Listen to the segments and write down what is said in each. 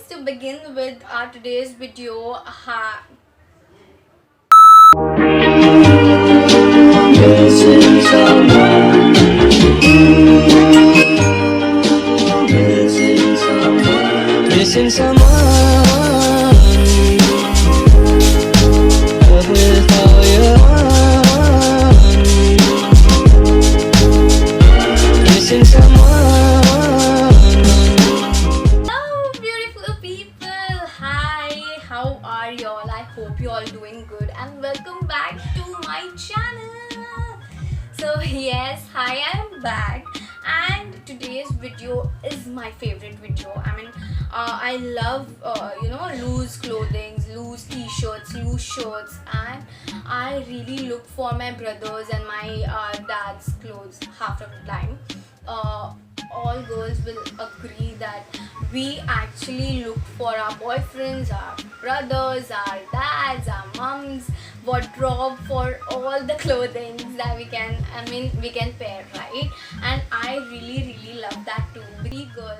To begin with our today's video, Missing someone, missing someone, missing someone. Love with all your heart. Missing someone. hello beautiful people. Hi, how are y'all? I hope you all doing good and welcome back to my channel. So yes, hi, I am back and today's video is my favorite video. I love loose clothing, loose t-shirts, loose shirts, and I really look for my brothers and my dad's clothes half of the time. All girls will agree that we actually look for our boyfriends, our brothers, our dads, our mums wardrobe for all the clothing that we can pair, right? And I really love that too. Every girl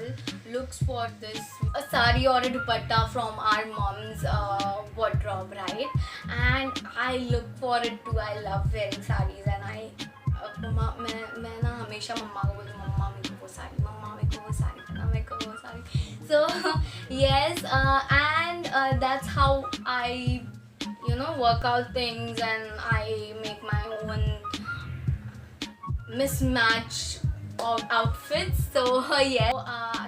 looks for this a sari or a dupatta from our mom's wardrobe, right? And I look for it too. I love wearing saris and मैं ना हमेशा मम्मा को बोलती हूँ, मम्मा मेरे को वो साड़ी, मम्मा मेरे को वो साड़ी पहना, मेरे को वो sari. So yes, and that's how I work out things and I make my own mismatch of outfits. So yes,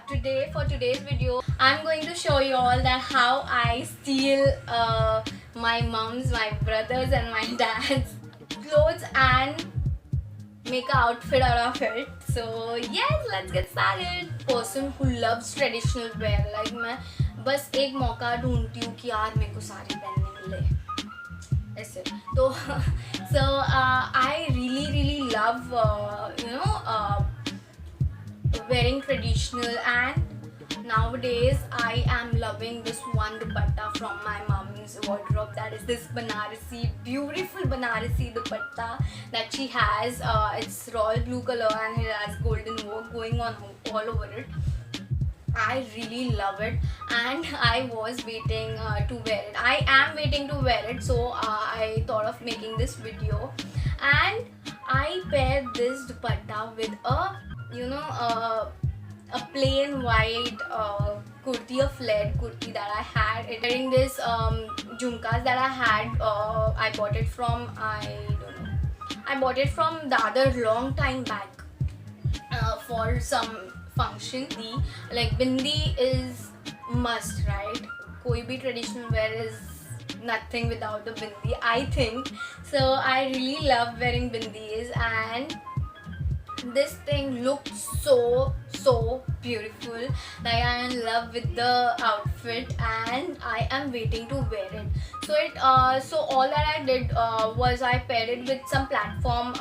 today for today's video I'm going to show you all that how I steal my mom's, my brothers and my dad's clothes and make an outfit out of it. So yes, let's get started. Person who loves traditional wear, like मैं बस एक मौका ढूंढती हूँ कि यार मेरे को साड़ी पहनने मिले ऐसे तो so I really love wearing traditional, and nowadays I am loving this one dupatta from my mom's wardrobe. That is this Banarasi, beautiful Banarasi dupatta that she has. It's royal blue color and it has golden work going on all over it. I really love it and I was waiting to wear it. I am waiting to wear it, so I thought of making this video. And I paired this dupatta with a plain white kurti, a flared kurti that I had. Wearing this jhumkas that I had, I bought it from, I bought it from the other long time back for some function. Like bindi is must, right? Koi bhi traditional wear is nothing without the bindi, I think. So I really love wearing bindis, and this thing looked so beautiful. Like I am in love with the outfit and I am waiting to wear it. So all that I did was I paired it with some platform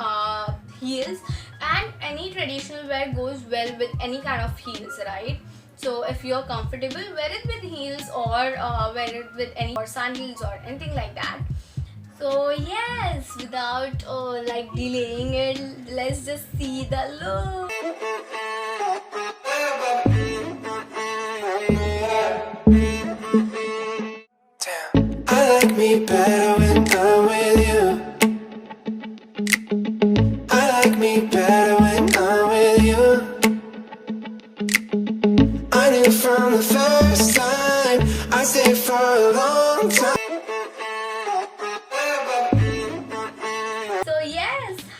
heels, and any traditional wear goes well with any kind of heels, right? So if you're comfortable, wear it with heels or wear it with any or sandals or anything like that. So yes, without delaying it, let's just see the look. Damn, I like me better when I'm with you. I like me better when I'm with you. I knew from the first time I'd stay for a long time.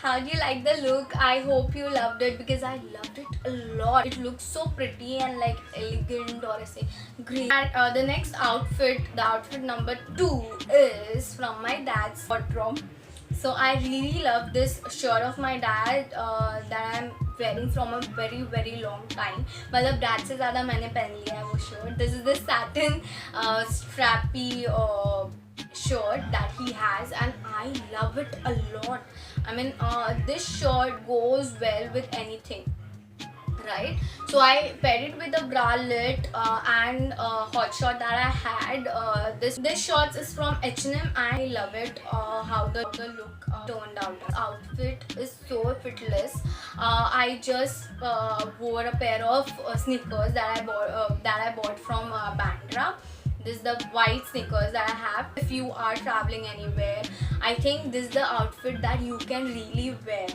How do you like the look? I hope you loved it because I loved it a lot. It looks so pretty and like elegant, or I say great. And the next outfit, the outfit number 2, is from my dad's wardrobe. So I really love this shirt of my dad that I'm wearing from a very long time. मतलब dad से ज़्यादा मैंने पहन लिया है वो shirt. This is the satin strappy shirt that he has and I love it a lot. This shirt goes well with anything, right? So I paired it with a bralette and hot shot that I had. This shorts is from H&M. I love it. How the look turned out. This outfit is so effortless. I just wore a pair of sneakers that I bought from Bandra. This is the white sneakers that I have. If you are traveling anywhere, I think this is the outfit that you can really wear.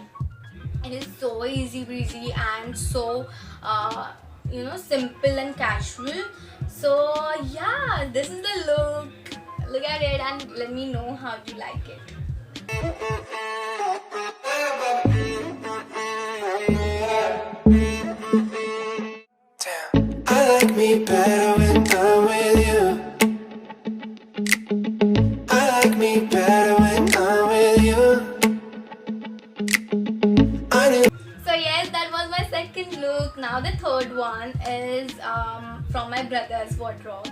It is so easy breezy and so simple and casual. So yeah, this is the look at it and let me know how you like it. Damn. I like me better when I'm with you. I like me better when I'm with you. So yes, that was my second look. Now the third one is from my brother's wardrobe.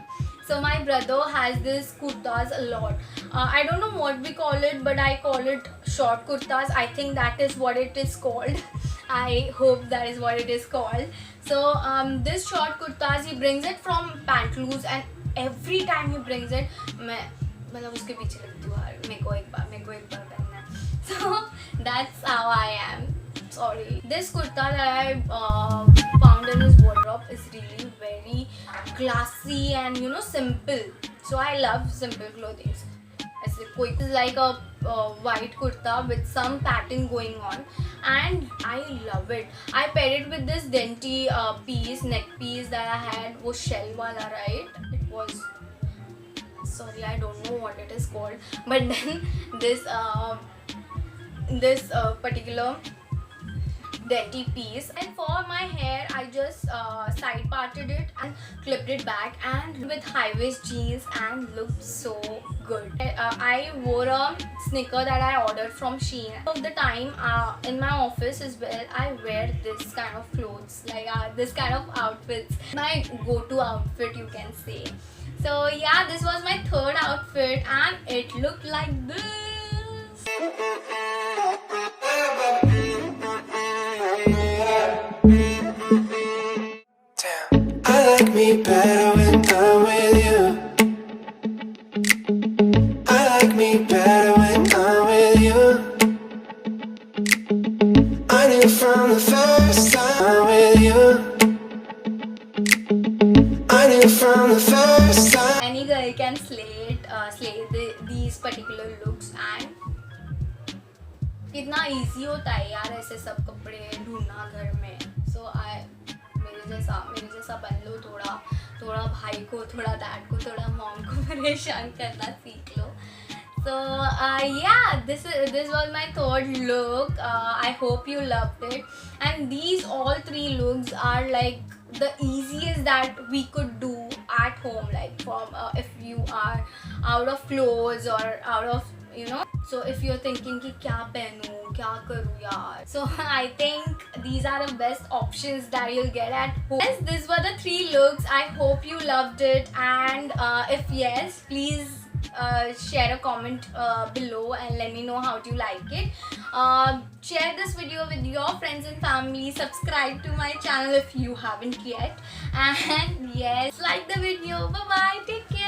So my brother has this kurtas a lot. I don't know what we call it, but I call it short kurtas. I think that is what it is called. I hope that is what it is called. So this short kurtas, he brings it from Pantaloons, and every time he brings it, मतलब उसके पीछे लगती हूँ यार, मेरे को एक बार पहनना है. So that's how I am. Sorry. This kurta that I found in his wardrobe is really very classy and simple. So I love simple clothing. It's like a white kurta with some pattern going on, and I love it. I paired it with this dainty neck piece that I had. वो shell wala, right? It was. Sorry, I don't know what it is called. But then this particular dainty piece, and for my hair I just side parted it and clipped it back and with high waist jeans and looked so good. I wore a sneaker that I ordered from Shein. Of the time in my office as well, I wear this kind of clothes, like this kind of outfits. My go-to outfit, you can say. So yeah, this was my third outfit and it looked like this. Damn. I like me better when I'm with you. I like me better when I'm with you. I knew from the first time I'm with you. I knew from the first time. Any girl can slay these particular looks, and कितना easy होता है यार ऐसे सब कपड़े ढूंढना घर में. So मेरे जैसा बन लो, थोड़ा भाई को, थोड़ा डैड को, थोड़ा मॉम को परेशान करना सीख लो. So yeah, this was my third look. I hope you loved it, and these all three looks are like the easiest that we could do at home, like from if you are out of clothes or out of so if you're thinking कि क्या पहनूं, क्या करूं यार, so I think these are the best options that you'll get at home. Yes, these were the three looks. I hope you loved it, and if yes, please share a comment below and let me know how do you like it. Share this video with your friends and family. Subscribe to my channel if you haven't yet, and yes, like the video. Bye bye, take care.